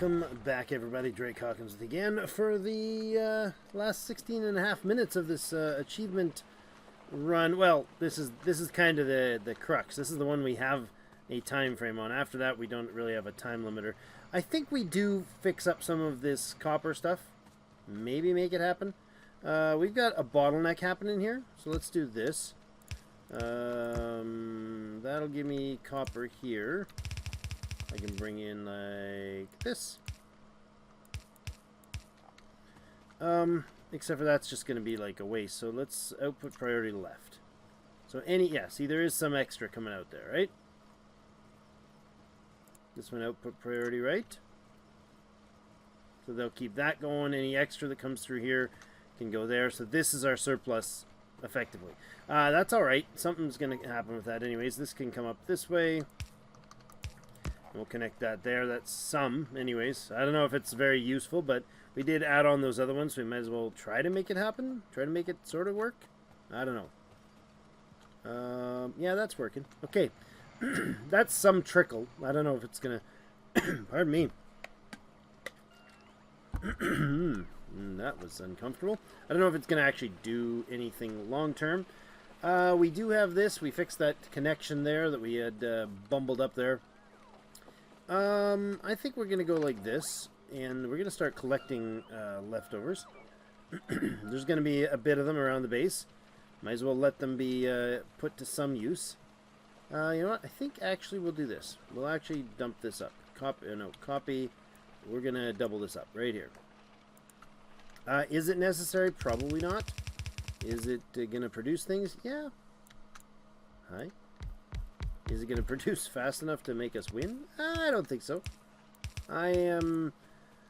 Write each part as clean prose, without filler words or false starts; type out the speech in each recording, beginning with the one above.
Welcome back, everybody. Drake Hawkins with again for the last 16 and a half minutes of this achievement run. Well, this is kind of the crux. This is the one we have a time frame on. After that, we don't really have a time limiter. I think we do fix up some of this copper stuff. Maybe make it happen. We've got a bottleneck happening here, so let's do this. That'll give me copper here. I can bring in like this. Except for that's just going to be like a waste. So let's output priority left. So see, there is some extra coming out there, right? This one output priority right. So they'll keep that going. Any extra that comes through here can go there. So this is our surplus effectively. That's all right. Something's going to happen with that anyways. This can come up this way. We'll connect that there. That's some, anyways. I don't know if it's very useful, but we did add on those other ones, so we might as well try to make it happen. Try to make it sort of work. I don't know. Yeah, that's working. Okay. That's some trickle. I don't know if it's going to... Pardon me. That was uncomfortable. I don't know if it's going to actually do anything long-term. We do have this. We fixed that connection there that we had bumbled up there. I think we're going to go like this, and we're going to start collecting leftovers. There's going to be a bit of them around the base. Might as well let them be put to some use. You know what? I think actually we'll do this. We'll actually dump this up. Copy. We're going to double this up right here. Is it necessary? Probably not. Is it going to produce things? Yeah. Hi. Is it going to produce fast enough to make us win? I don't think so. I am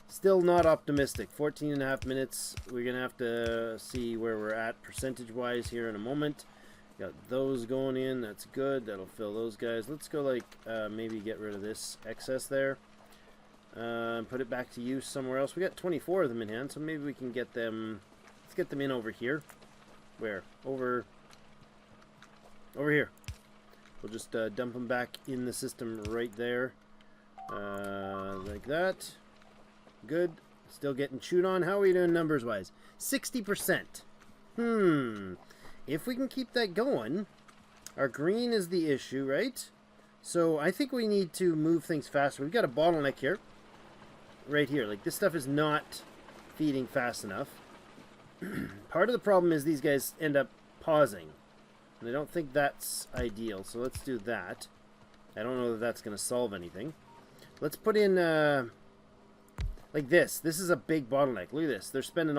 still not optimistic. 14 and a half minutes. We're going to have to see where we're at percentage-wise here in a moment. Got those going in. That's good. That'll fill those guys. Let's go like maybe get rid of this excess there. And put it back to use somewhere else. We got 24 of them in hand, so maybe we can get them... Let's get them in over here. Where? Over here. We'll just dump them back in the system right there. Like that. Good. Still getting chewed on. How are we doing numbers-wise? 60%. If we can keep that going, our green is the issue, right? So I think we need to move things faster. We've got a bottleneck here. Right here. Like, this stuff is not feeding fast enough. Part of the problem is these guys end up pausing. And I don't think that's ideal, so let's do that. I don't know that that's going to solve anything. Let's put in, like this. This is a big bottleneck. Look at this. They're spending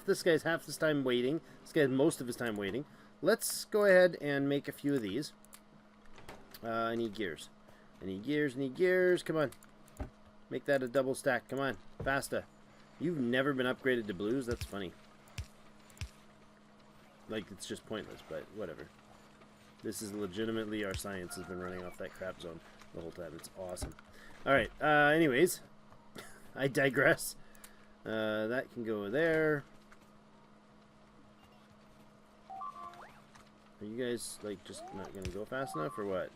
this guy's half his time waiting. This guy's most of his time waiting. Let's go ahead and make a few of these. I need gears. I need gears. Come on. Make that a double stack. Come on. Faster. You've never been upgraded to blues? That's funny. Like, it's just pointless, but whatever. This is legitimately, our science has been running off that crap zone the whole time. It's awesome. Alright, anyways. I digress. That can go there. Are you guys, like, just not going to go fast enough, or what?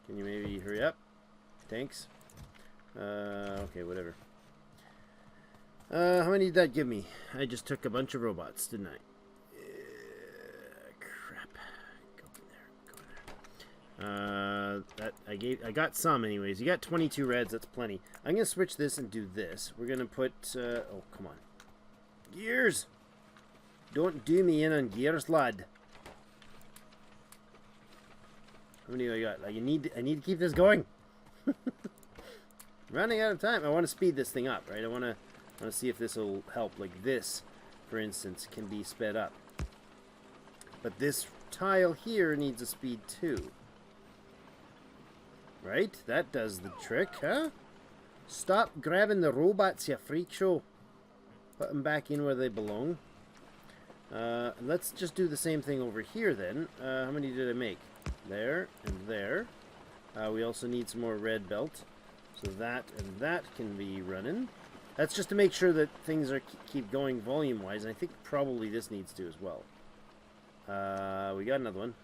Can you maybe hurry up? Thanks. Okay, whatever. How many did that give me? I just took a bunch of robots, didn't I? I got some anyways. You got 22 reds, that's plenty. I'm gonna switch this and do this. We're gonna put oh, come on. Gears! Don't do me in on gears, lad. How many do I got? Like, I need to keep this going. Running out of time. I want to speed this thing up, right? I want to see if this will help. Like this, for instance, can be sped up. But this tile here needs a speed too. Right? That does the trick, huh? Stop grabbing the robots, you freak show. Put them back in where they belong. Let's just do the same thing over here then. How many did I make? There and there. We also need some more red belt. So that and that can be running. That's just to make sure that things are keep going volume-wise. I think probably this needs to as well. We got another one.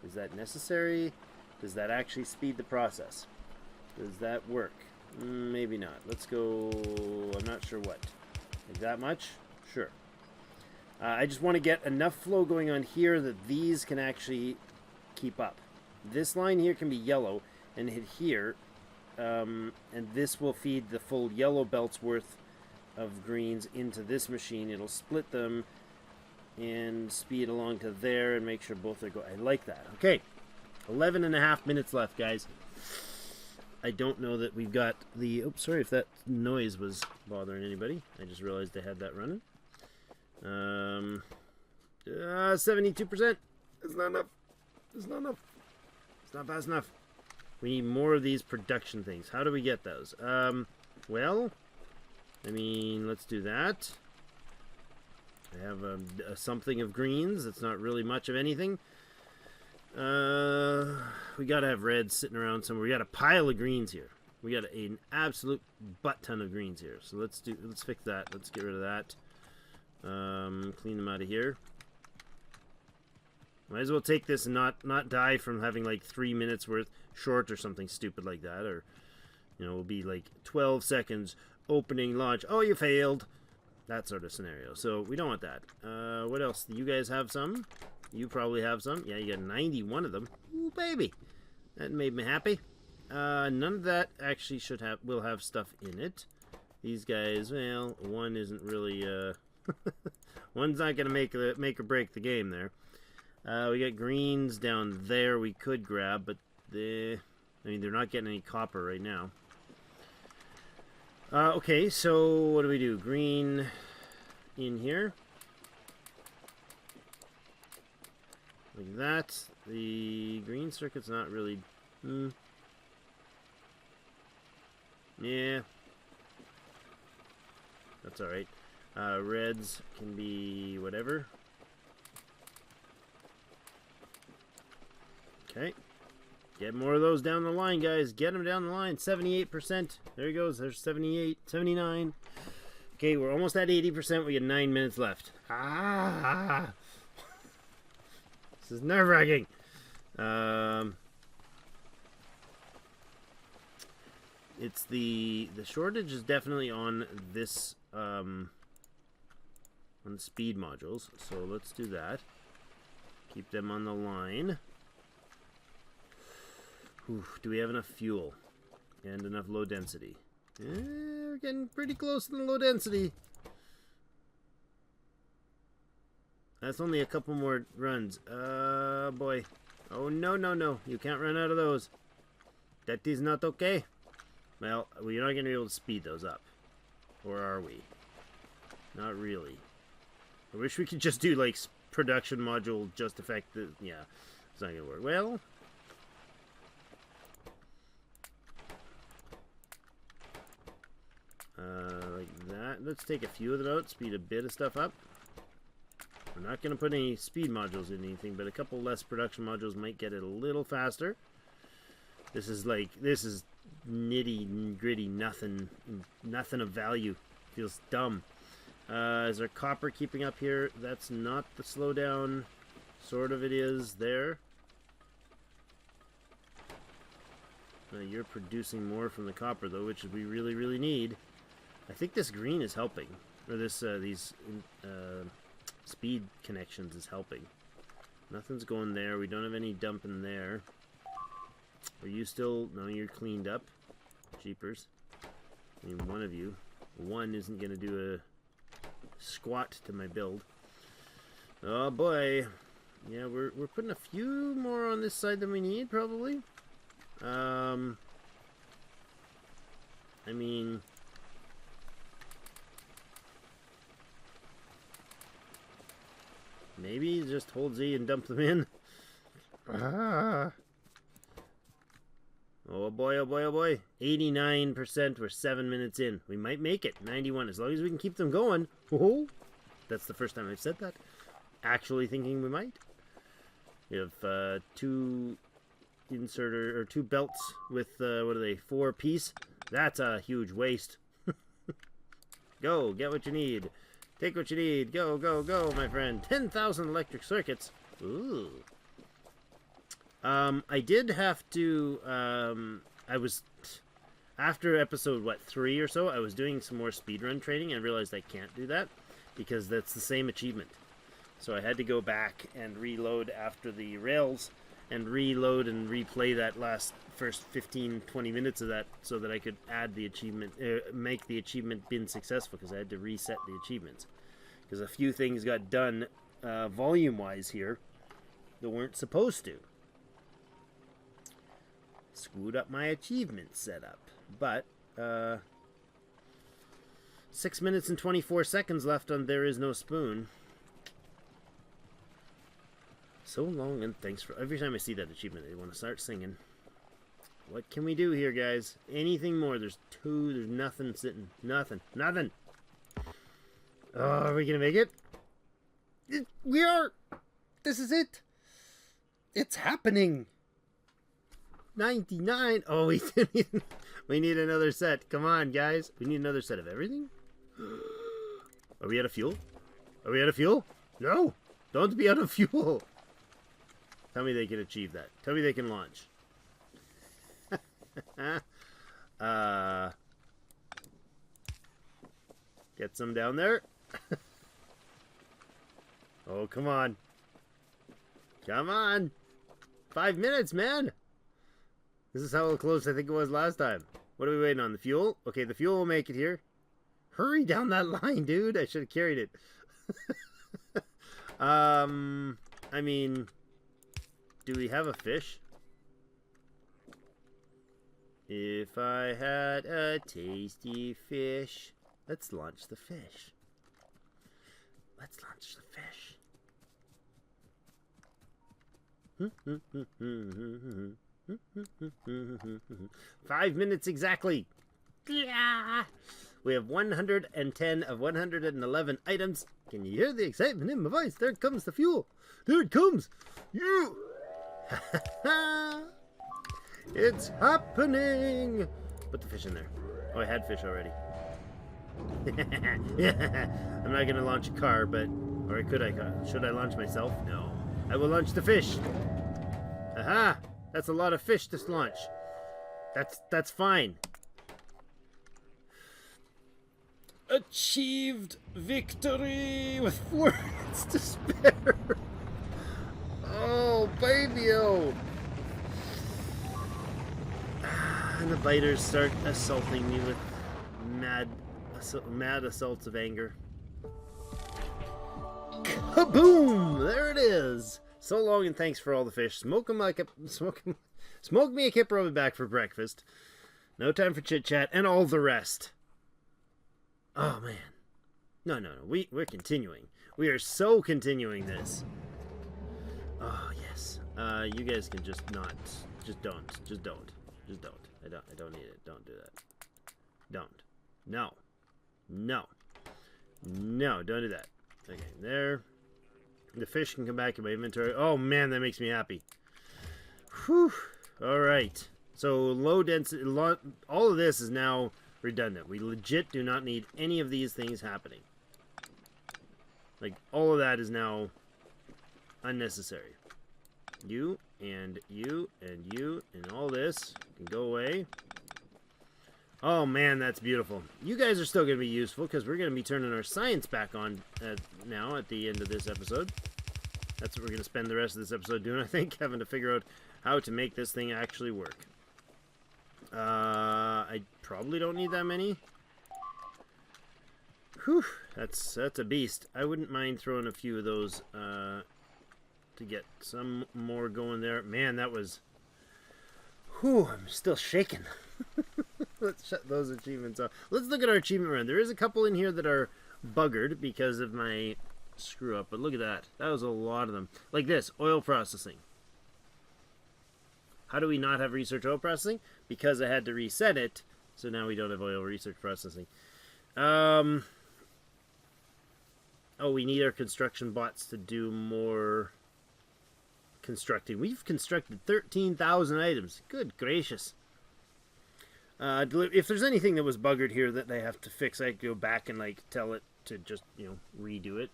Is that necessary? Does that actually speed the process? Does that work? Maybe not. Let's go, I'm not sure what. Like that much? Sure. I just want to get enough flow going on here that these can actually keep up. This line here can be yellow and hit here, and this will feed the full yellow belt's worth of greens into this machine. It'll split them and speed along to there and make sure both are going. I like that. Okay, 11.5 minutes left, guys. I don't know that we've got the... Oops, sorry if that noise was bothering anybody. I just realized I had that running. 72%. It's not enough. It's not enough. It's not fast enough. We need more of these production things. How do we get those? Well, I mean, let's do that. I have something of greens. That's not really much of anything. We gotta have reds sitting around somewhere. We got a pile of greens here. We got an absolute butt ton of greens here. So let's fix that. Let's get rid of that. Clean them out of here. Might as well take this and not die from having like 3 minutes worth short or something stupid like that. Or, you know, it'll be like 12 seconds opening launch. Oh, you failed. That sort of scenario. So we don't want that. What else? You guys have some? You probably have some. Yeah, you got 91 of them. Ooh, baby. That made me happy. None of that actually will have stuff in it. These guys, well, one isn't really, one's not going to make or break the game there. We got greens down there we could grab, but I mean, they're not getting any copper right now. Okay, so what do we do? Green in here. Like that. The green circuit's not really... Yeah. That's alright. Reds can be whatever. Okay. Get more of those down the line, guys. Get them down the line. 78%. There he goes. There's 78, 79. Okay, we're almost at 80%. We got 9 minutes left. Ah! This is nerve-wracking. It's the shortage is definitely on this on the speed modules. So let's do that. Keep them on the line. Whew, do we have enough fuel and enough low density? We're getting pretty close to the low density. That's only a couple more runs. Boy. Oh, no, no, no. You can't run out of those. That is not okay. Well, we're not going to be able to speed those up. Or are we? Not really. I wish we could just do, like, production module just effect the... Yeah, it's not going to work. Well... like that. Let's take a few of them out, speed a bit of stuff up. We're not going to put any speed modules in anything, but a couple less production modules might get it a little faster. This is nitty gritty, nothing of value. Feels dumb. Is our copper keeping up here? That's not the slowdown. Sort of it is there. You're producing more from the copper though, which we really, really need. I think this green is helping, or this these speed connections is helping. Nothing's going there. We don't have any dumping there. Are you still... No, you're cleaned up. Jeepers. I mean, one of you. One isn't going to do a squat to my build. Oh, boy. Yeah, we're putting a few more on this side than we need, probably. I mean... Maybe just hold Z and dump them in. Ah. Oh boy, oh boy, oh boy. 89%. We're 7 minutes in. We might make it. 91. As long as we can keep them going. Oh, that's the first time I've said that. Actually thinking we might. We have two inserter or two belts with what are they? 4 piece. That's a huge waste. Go, get what you need. Take what you need. Go, go, go, my friend. 10,000 electric circuits. Ooh. I did have to, After episode, what, 3 or so, I was doing some more speedrun training and realized I can't do that because that's the same achievement. So I had to go back and reload after the rails and reload and replay that first 15-20 minutes of that so that I could add the achievement, make the achievement bin successful, because I had to reset the achievements. Because a few things got done volume-wise here that weren't supposed to. Screwed up my achievement setup. But, 6 minutes and 24 seconds left on There Is No Spoon. So long, and thanks for... Every time I see that achievement, I want to start singing. What can we do here, guys? Anything more? There's nothing sitting. Nothing. Oh, are we going to make it? We are! This is it! It's happening! 99! Oh, we need another set. Come on, guys. We need another set of everything? Are we out of fuel? No! Don't be out of fuel! Tell me they can achieve that. Tell me they can launch. Get some down there. Oh, come on. Come on. 5 minutes, man. This is how close I think it was last time. What are we waiting on? The fuel? Okay, the fuel will make it here. Hurry down that line, dude. I should have carried it. I mean, do we have a fish? If I had a tasty fish. Let's launch the fish. 5 minutes exactly. Yeah. We have 110 of 111 items. Can you hear the excitement in my voice? There comes the fuel. There it comes. You. It's happening. Put the fish in there. Oh, I had fish already. I'm not going to launch a car, but... Or could I? Should I launch myself? No. I will launch the fish. Aha! That's a lot of fish to launch. That's fine. Achieved victory with 4 minutes to spare. Oh, baby-o. And the biters start assaulting me with mad assaults of anger. Kaboom! There it is. So long and thanks for all the fish. Smoke me a Kipper back for breakfast. No time for chit chat and all the rest. Oh man, no. We're continuing. We are so continuing this. Oh yes. You guys can just not. Just don't. I don't need it. Don't do that. Don't. No. Don't do that. Okay, there. The fish can come back in my inventory. Oh man, that makes me happy. Whew. All right. So low density. All of this is now redundant. We legit do not need any of these things happening. Like all of that is now unnecessary. You and you and you and all this can go away. Oh man, that's beautiful. You guys are still going to be useful because we're going to be turning our science back on now at the end of this episode. That's what we're going to spend the rest of this episode doing, I think, having to figure out how to make this thing actually work. I probably don't need that many. Whew, that's a beast. I wouldn't mind throwing a few of those to get some more going there. Man, that was... Whew, I'm still shaking. Let's shut those achievements off. Let's look at our achievement run. There is a couple in here that are buggered because of my screw up, but look at that. That was a lot of them. Like this, oil processing. How do we not have research oil processing? Because I had to reset it, so now we don't have oil research processing. Oh, we need our construction bots to do more constructing. We've constructed 13,000 items. Good gracious. If there's anything that was buggered here that I have to fix, I go back and like tell it to just, redo it.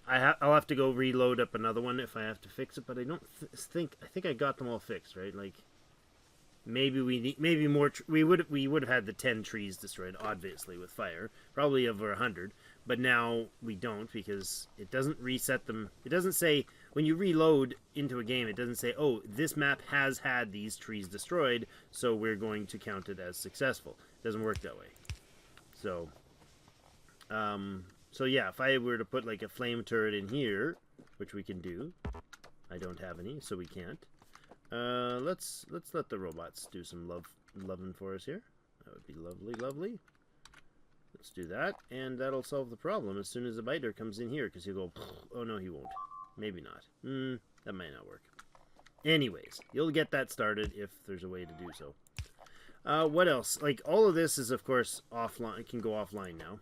I'll have to go reload up another one if I have to fix it, but I don't think I got them all fixed, right? Like, Maybe maybe more. We would have had the 10 trees destroyed, obviously, with fire, probably over 100. But now we don't, because it doesn't reset them. It doesn't say when you reload into a game. It doesn't say, oh, this map has had these trees destroyed, so we're going to count it as successful. It doesn't work that way. So, so yeah, if I were to put like a flame turret in here, which we can do, I don't have any, so we can't. Let's let the robots do some loving for us here. That would be lovely, lovely. Let's do that, and that'll solve the problem as soon as the biter comes in here, because he'll go, oh no, he won't. Maybe not. That might not work. Anyways, you'll get that started if there's a way to do so. What else? Like, all of this is, of course, offline. It can go offline now.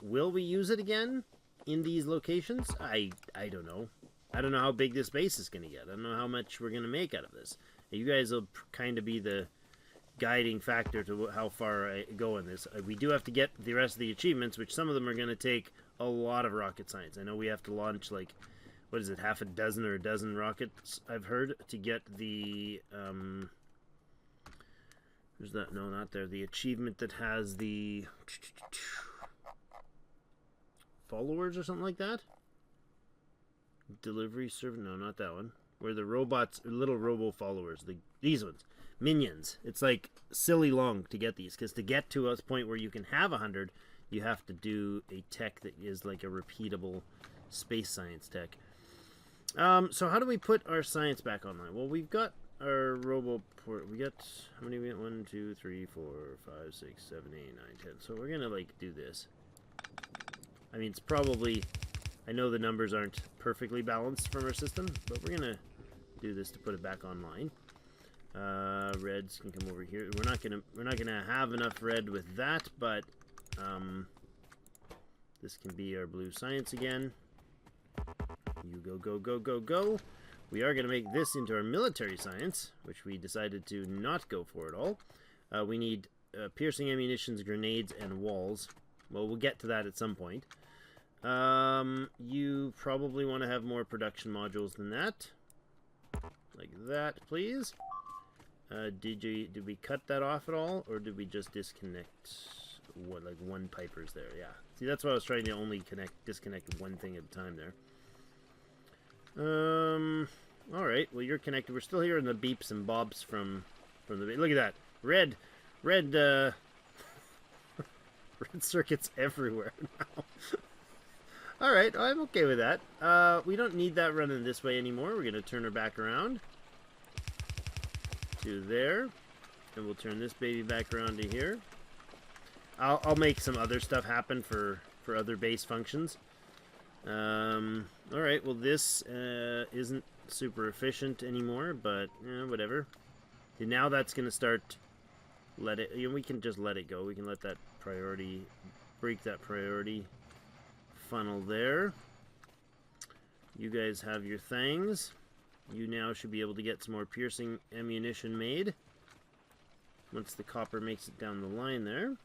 Will we use it again in these locations? I don't know. I don't know how big this base is going to get. I don't know how much we're going to make out of this. You guys will kind of be the guiding factor to how far I go in this. We do have to get the rest of the achievements, which some of them are going to take a lot of rocket science. I know we have to launch, like, what is it, half a dozen or a dozen rockets, I've heard, to get the, there's that, no, not there, the achievement that has the followers or something like that? Delivery server, no, not that one. Where the robots, little robo followers, these ones, minions. It's like silly long to get these, because to get to a point where you can have 100, you have to do a tech that is like a repeatable space science tech. So how do we put our science back online? Well, we've got our robo port. We got, how many we got? 1, 2, 3, 4, 5, 6, 7, 8, 9, 10. So we're gonna like do this. I mean, it's probably, I know the numbers aren't perfectly balanced from our system, but we're gonna do this to put it back online. Reds can come over here. We're not gonna have enough red with that, but this can be our blue science again. You go, go, go, go, go. We are gonna make this into our military science, which we decided to not go for at all. We need piercing ammunitions, grenades, and walls. Well, we'll get to that at some point. You probably want to have more production modules than that. Like that, please. Did we cut that off at all, or did we just disconnect one pipers there? Yeah. See, that's why I was trying to only disconnect one thing at a time there. All right. Well, you're connected. We're still hearing the beeps and bobs from the. Look at that. Red red circuits everywhere now. All right, I'm okay with that. We don't need that running this way anymore. We're gonna turn her back around to there, and we'll turn this baby back around to here. I'll make some other stuff happen for other base functions. All right, well this isn't super efficient anymore, but whatever. And now that's gonna start. We can just let it go. We can let that priority break that priority funnel there. You guys have your things. You now should be able to get some more piercing ammunition made once the copper makes it down the line there.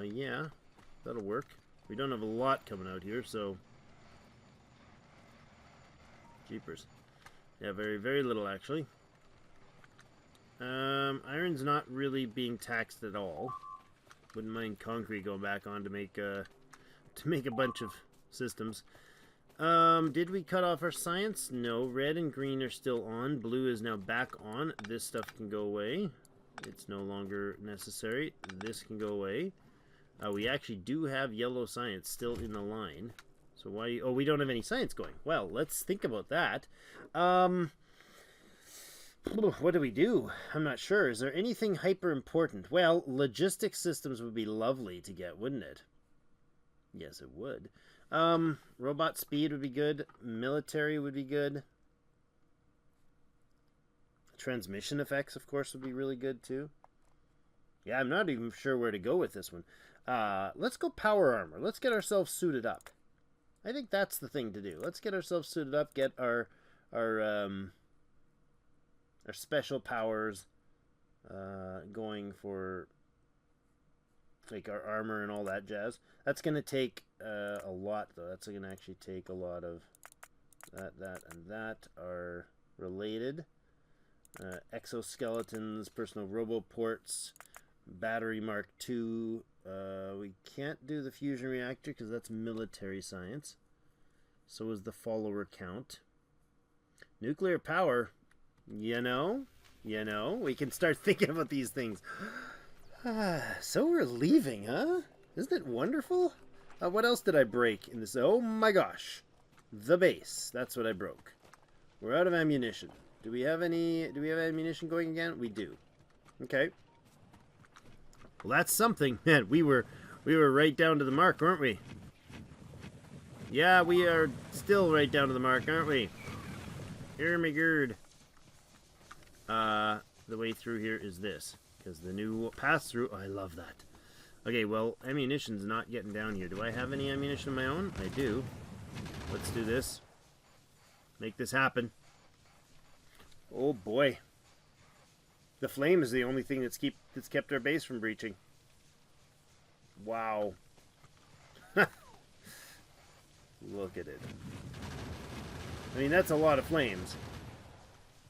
Yeah, that'll work. We don't have a lot coming out here, so jeepers. Yeah, very, very little actually. Iron's not really being taxed at all. Wouldn't mind concrete going back on to make a bunch of systems. Did we cut off our science? No. Red and green are still on. Blue is now back on. This stuff can go away. It's no longer necessary. This can go away. We actually do have yellow science still in the line. So why? Oh, we don't have any science going. Well, let's think about that. What do we do? I'm not sure. Is there anything hyper important? Well, logistics systems would be lovely to get, wouldn't it? Yes, it would. Robot speed would be good. Military would be good. Transmission effects, of course, would be really good too. Yeah, I'm not even sure where to go with this one. Let's go power armor. Let's get ourselves suited up. I think that's the thing to do. Let's get ourselves suited up, get our special powers going for like our armor and all that jazz. That's going to take a lot, though. That's going to actually take a lot of and that are related. Exoskeletons, personal roboports, battery Mark II. We can't do the fusion reactor because that's military science. So is the follower count. Nuclear power, you know, we can start thinking about these things. So we're leaving, huh? Isn't it wonderful? What else did I break in this? Oh my gosh. The base. That's what I broke. We're out of ammunition. Do we have ammunition going again? We do. Okay. Well, that's something. Man, we were right down to the mark, weren't we? Yeah, we are still right down to the mark, aren't we? Here, my gird. The way through here is this. Because the new pass-through... Oh, I love that. Okay, well, ammunition's not getting down here. Do I have any ammunition of my own? I do. Let's do this. Make this happen. Oh, boy. The flame is the only thing that's kept our base from breaching. Wow. Look at it. I mean, that's a lot of flames.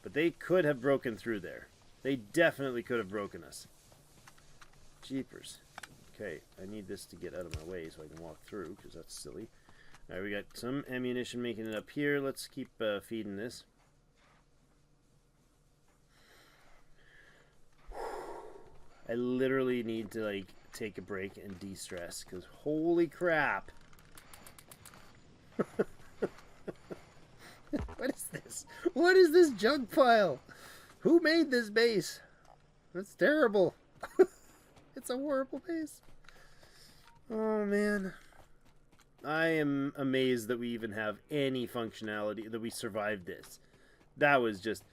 But they could have broken through there. They definitely could have broken us. Jeepers. Okay, I need this to get out of my way so I can walk through, because that's silly. Alright, we got some ammunition making it up here. Let's keep feeding this. I literally need to, like, take a break and de-stress, because holy crap. What is this? What is this junk pile? Who made this base? That's terrible. It's a horrible base. Oh, man. I am amazed that we even have any functionality, that we survived this. That was just...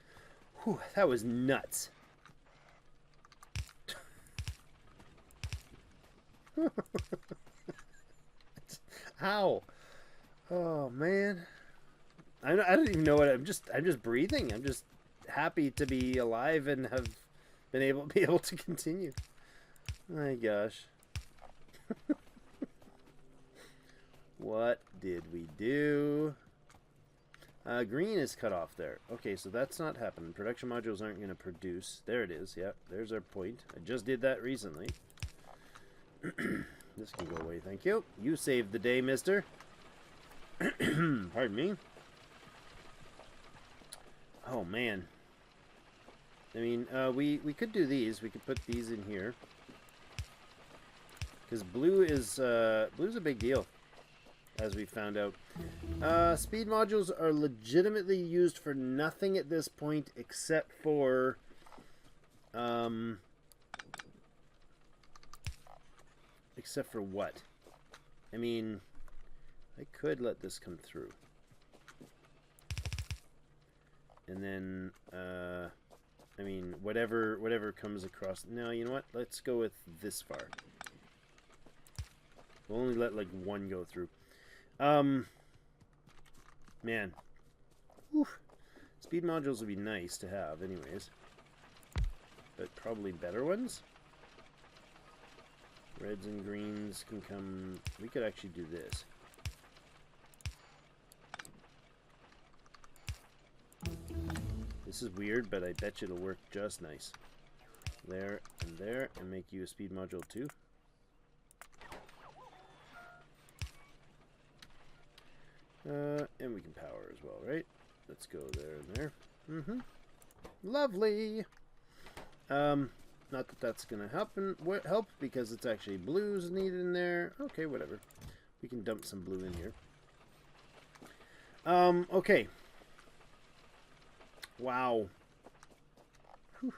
Whew, that was nuts. How? Oh, man. I don't even know what I'm just breathing. I'm just happy to be alive and have been able to continue. My gosh. What did we do? Green is cut off there. Okay, so that's not happening. Production modules aren't going to produce. There it is. Yep, there's our point. I just did that recently. This can go away, thank you. You saved the day, mister. Pardon me. Oh, man. I mean, we could do these. We could put these in here. Because blue is blue's a big deal, as we found out. Speed modules are legitimately used for nothing at this point except for what? I mean, I could let this come through. And then I mean, whatever comes across. No, you know what? Let's go with this far. We'll only let like one go through. Man. Whew. Speed modules would be nice to have anyways. But probably better ones. Reds and greens can come... We could actually do this. This is weird, but I bet you it'll work just nice. There, and make you a speed module too. And we can power as well, right? Let's go there and there. Mm-hmm. Lovely! Not that that's going to help because it's actually blues needed in there. Okay, whatever. We can dump some blue in here. Okay. Wow. Whew.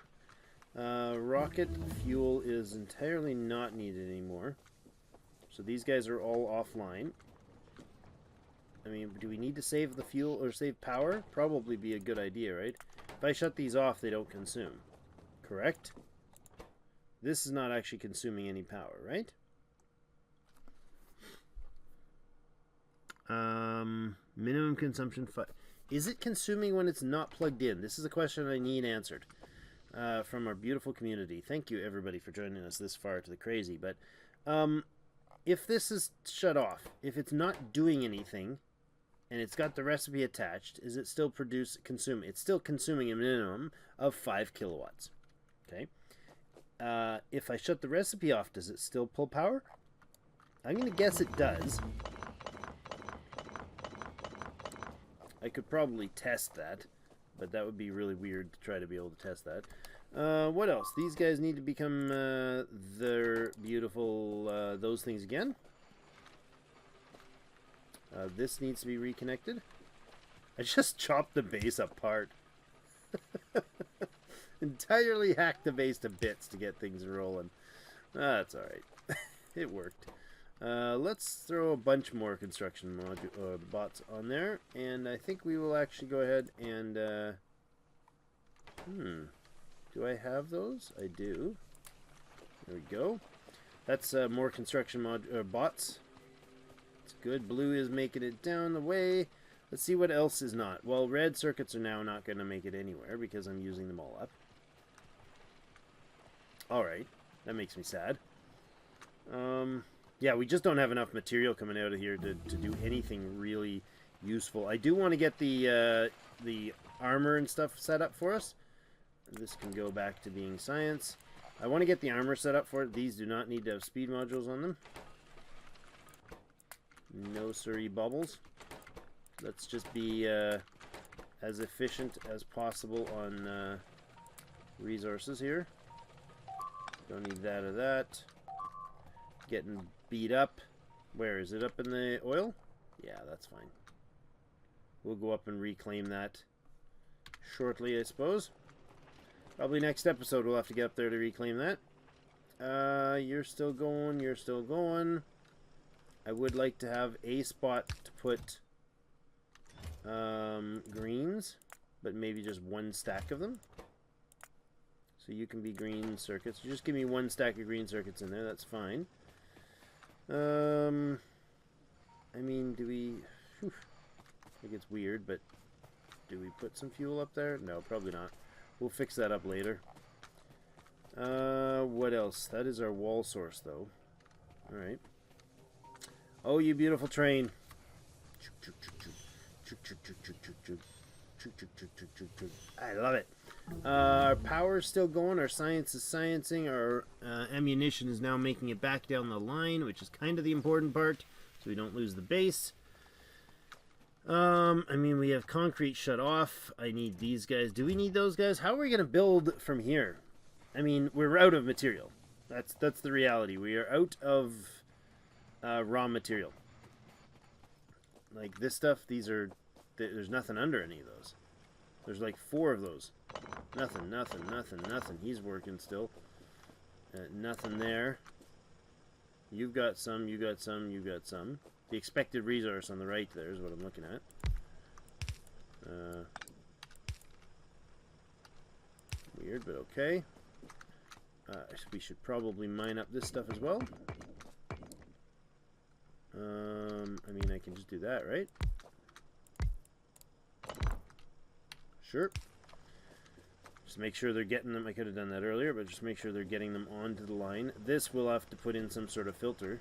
Rocket fuel is entirely not needed anymore. So these guys are all offline. I mean, do we need to save the fuel or save power? Probably be a good idea, right? If I shut these off, they don't consume. Correct? This is not actually consuming any power, right? Minimum consumption... Is it consuming when it's not plugged in? This is a question I need answered from our beautiful community. Thank you, everybody, for joining us this far to the crazy. But if this is shut off, if it's not doing anything, and it's got the recipe attached, is it still consuming? It's still consuming a minimum of 5 kilowatts. Okay. If I shut the recipe off, does it still pull power? I'm going to guess it does. I could probably test that, but that would be really weird to try to be able to test that. What else? These guys need to become their beautiful those things again. This needs to be reconnected. I just chopped the base apart. Entirely hacked the base to bits to get things rolling. That's alright. It worked. Let's throw a bunch more construction bots on there. And I think we will actually go ahead and... do I have those? I do. There we go. That's more construction bots. It's good. Blue is making it down the way. Let's see what else is not. Well, red circuits are now not going to make it anywhere because I'm using them all up. Alright. That makes me sad. Yeah, we just don't have enough material coming out of here to do anything really useful. I do want to get the armor and stuff set up for us. This can go back to being science. I want to get the armor set up for it. These do not need to have speed modules on them. No siree bubbles. Let's just be as efficient as possible on resources here. Don't need that or that. Getting beat up. Where is it? Up in the oil? Yeah, that's fine. We'll go up and reclaim that shortly, I suppose. Probably next episode we'll have to get up there to reclaim that. You're still going. You're still going. I would like to have a spot to put greens, but maybe just one stack of them. So you can be green circuits. Just give me one stack of green circuits in there. That's fine. I mean, do we... Whew, I think it's weird, but do we put some fuel up there? No, probably not. We'll fix that up later. What else? That is our wall source, though. Alright. Oh, you beautiful train. I love it. Our power is still going. Our science is sciencing. Our ammunition is now making it back down the line, which is kind of the important part, so we don't lose the base. I mean, we have concrete shut off. I need these guys. Do we need those guys? How are we going to build from here? I mean, we're out of material. That's the reality. We are out of raw material. Like this stuff, these are... There's nothing under any of those. There's like 4 of those. Nothing, nothing, nothing, nothing. He's working still. Nothing there. You've got some, you got some, you got some. The expected resource on the right there is what I'm looking at. Weird, but okay. We should probably mine up this stuff as well. I mean, I can just do that, right? Sure. Just make sure they're getting them. I could have done that earlier, but just make sure they're getting them onto the line. This we'll have to put in some sort of filter.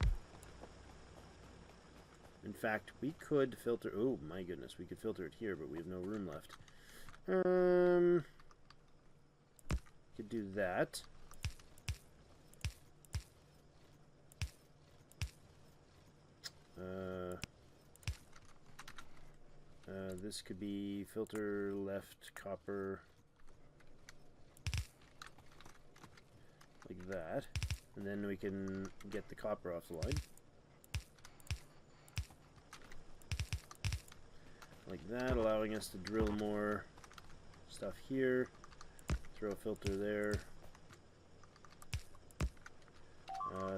In fact, we could filter... Oh, my goodness. We could filter it here, but we have no room left. Could do that. This could be filter left copper like that, and then we can get the copper off the line like that, allowing us to drill more stuff here. Throw a filter there.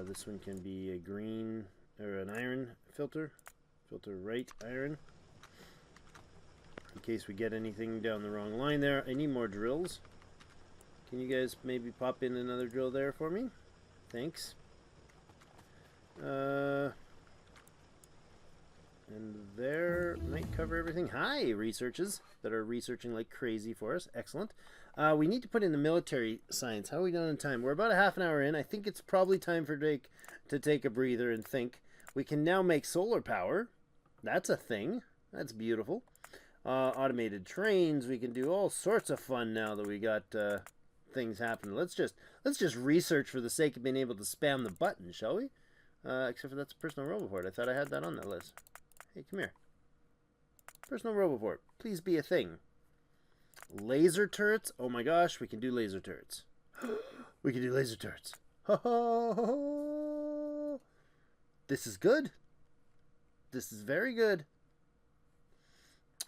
This one can be a green or an iron filter. Filter right iron. In case we get anything down the wrong line there. I need more drills. Can you guys maybe pop in another drill there for me? Thanks. And there might cover everything. Hi, researchers that are researching like crazy for us. Excellent. We need to put in the military science. How are we doing in time? We're about a half an hour in. I think it's probably time for Drake to take a breather and think. We can now make solar power. That's a thing. That's beautiful. Automated trains. We can do all sorts of fun now that we got things happening. Let's just research for the sake of being able to spam the button, shall we? Except for that's a personal roboport. I thought I had that on that list. Hey, come here. Personal roboport. Please be a thing. Laser turrets. Oh my gosh, we can do laser turrets. We can do laser turrets. Ho ho ho ho. This is good. This is very good.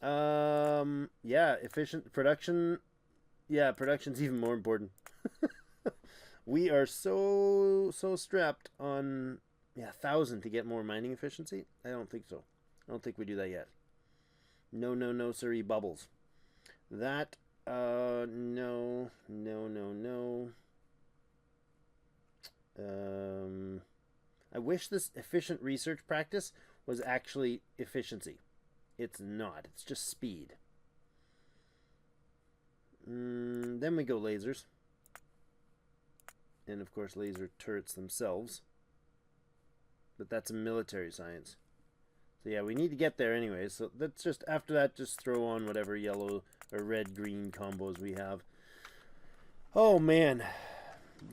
Yeah, efficient production. Yeah, production's even more important. We are so strapped on 1,000 to get more mining efficiency. I don't think so. I don't think we do that yet. No, siree, bubbles. That no. I wish this efficient research practice was actually efficiency. It's not. It's just speed. Then we go lasers. And of course laser turrets themselves. But that's a military science. So yeah, we need to get there anyway. So let's just, after that, just throw on whatever yellow or red-green combos we have. Oh man.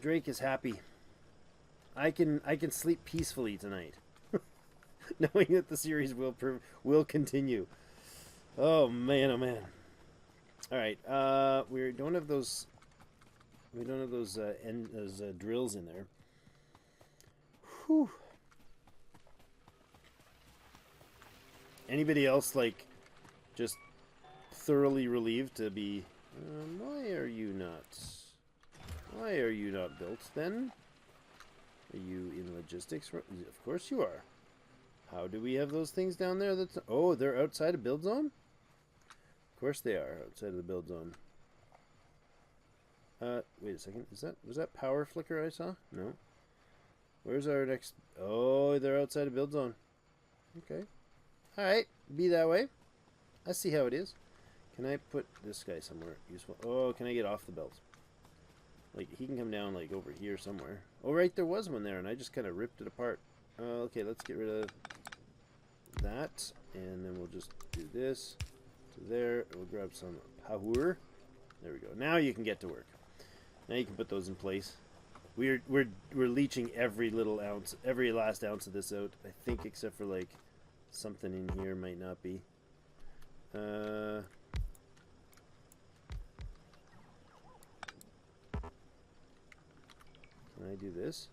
Drake is happy. I can sleep peacefully tonight. Knowing that the series will continue. Oh man, oh man. All right, we don't have those. We don't have those drills in there. Whew. Anybody else like just thoroughly relieved to be? Why are you not? Why are you not built then? Are you in logistics? Of course you are. How do we have those things down there? That's, oh, they're outside of build zone? Of course they are outside of the build zone. Wait a second. Was that power flicker I saw? No. Where's our next? Oh, they're outside of build zone. Okay. Alright, be that way. I see how it is. Can I put this guy somewhere useful? Oh, can I get off the belt? Like, he can come down, like, over here somewhere. Oh, right, there was one there, and I just kind of ripped it apart. Okay, let's get rid of that, and then we'll just do this to there. We'll grab some power. There we go. Now you can get to work. Now you can put those in place. We're leeching every little ounce, every last ounce of this out. I think, except for like something in here might not be. Can I do this?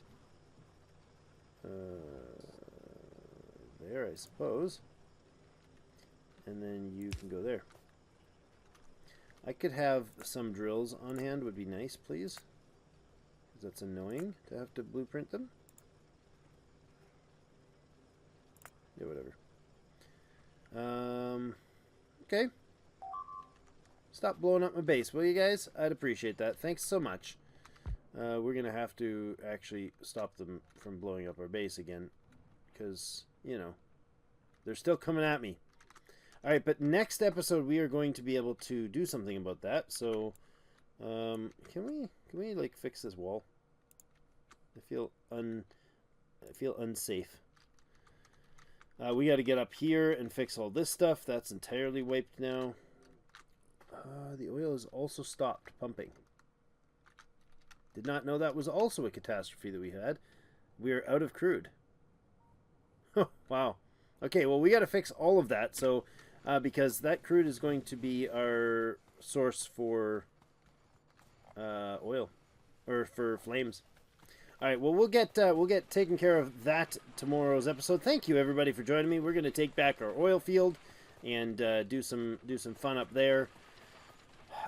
There, I suppose. And then you can go there. I could have some drills on hand, would be nice, please. Because that's annoying to have to blueprint them. Yeah, whatever. Okay. Stop blowing up my base, will you guys? I'd appreciate that. Thanks so much. We're going to have to actually stop them from blowing up our base again. Because, you know, they're still coming at me. Alright, but next episode we are going to be able to do something about that. So, can we like fix this wall? I feel unsafe. We got to get up here and fix all this stuff. That's entirely wiped now. The oil has also stopped pumping. Did not know that was also a catastrophe that we had. We are out of crude. Wow. Okay, well, we got to fix all of that. So, because that crude is going to be our source for oil, or for flames. All right. Well, we'll get taken care of that tomorrow's episode. Thank you everybody for joining me. We're going to take back our oil field and do some fun up there.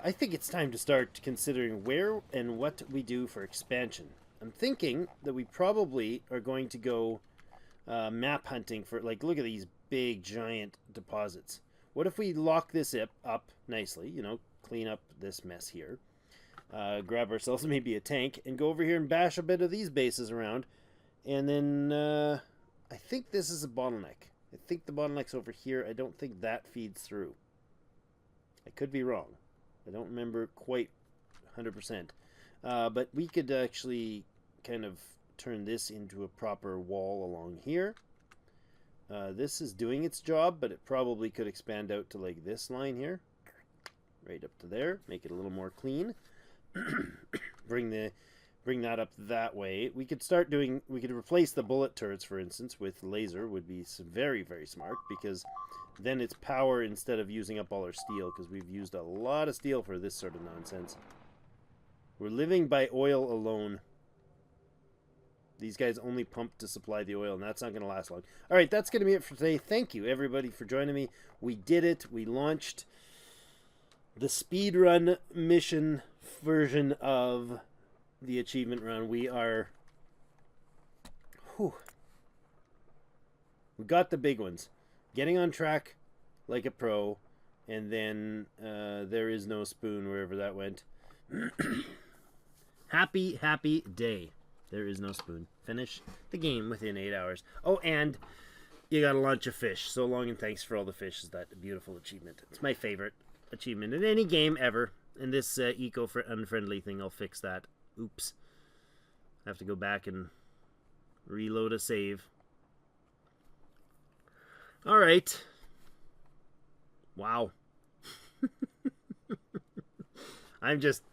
I think it's time to start considering where and what we do for expansion. I'm thinking that we probably are going to go map hunting for, like, look at these big giant deposits. What if we lock this up nicely, you know, clean up this mess here, grab ourselves maybe a tank and go over here and bash a bit of these bases around, and then I think this is a bottleneck. I think the bottleneck's over here. I don't think that feeds through. I could be wrong. I don't remember quite 100%. But we could actually kind of turn this into a proper wall along here. This is doing its job, but it probably could expand out to like this line here. Right up to there. Make it a little more clean. Bring that up that way. We could start doing, we could replace the bullet turrets, for instance, with laser. Would be very, very smart, because then it's power instead of using up all our steel, because we've used a lot of steel for this sort of nonsense. We're living by oil alone. These guys only pump to supply the oil, and that's not going to last long. All right, that's going to be it for today. Thank you, everybody, for joining me. We did it. We launched the speedrun mission version of the achievement run. We are... Whew. We got the big ones. Getting on track like a pro, and then there is no spoon wherever that went. Happy, happy day. There is no spoon. Finish the game within 8 hours. Oh, and you gotta launch a fish. So long and thanks for all the fish is that beautiful achievement. It's my favorite achievement in any game ever. And this eco-unfriendly thing, I'll fix that. Oops. I have to go back and reload a save. Alright. Wow. I'm just...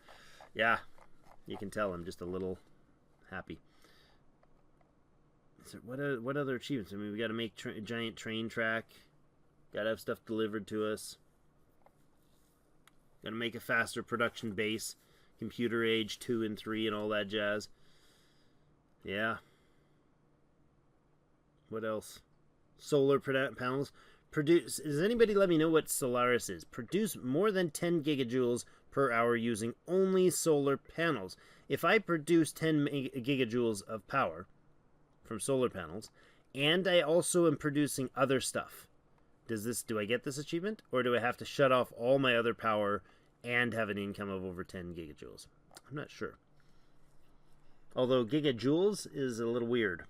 Yeah. You can tell I'm just a little... happy. So what other achievements? I mean, we got to make a giant train track. Got to have stuff delivered to us. Got to make a faster production base. Computer age 2 and 3 and all that jazz. Yeah. What else? Solar panels. Does anybody let me know what Solaris is? Produce more than 10 gigajoules per hour using only solar panels. If I produce 10 gigajoules of power from solar panels, and I also am producing other stuff, do I get this achievement? Or do I have to shut off all my other power and have an income of over 10 gigajoules? I'm not sure. Although gigajoules is a little weird,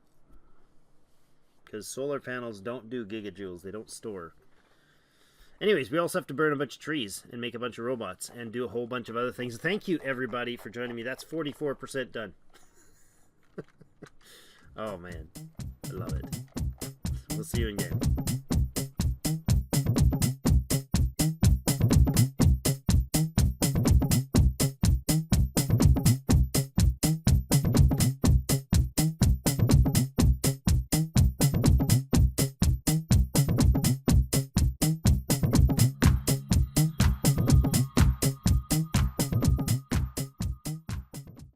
because solar panels don't do gigajoules. They don't store. Anyways, we also have to burn a bunch of trees and make a bunch of robots and do a whole bunch of other things. Thank you, everybody, for joining me. That's 44% done. Oh, man. I love it. We'll see you in game.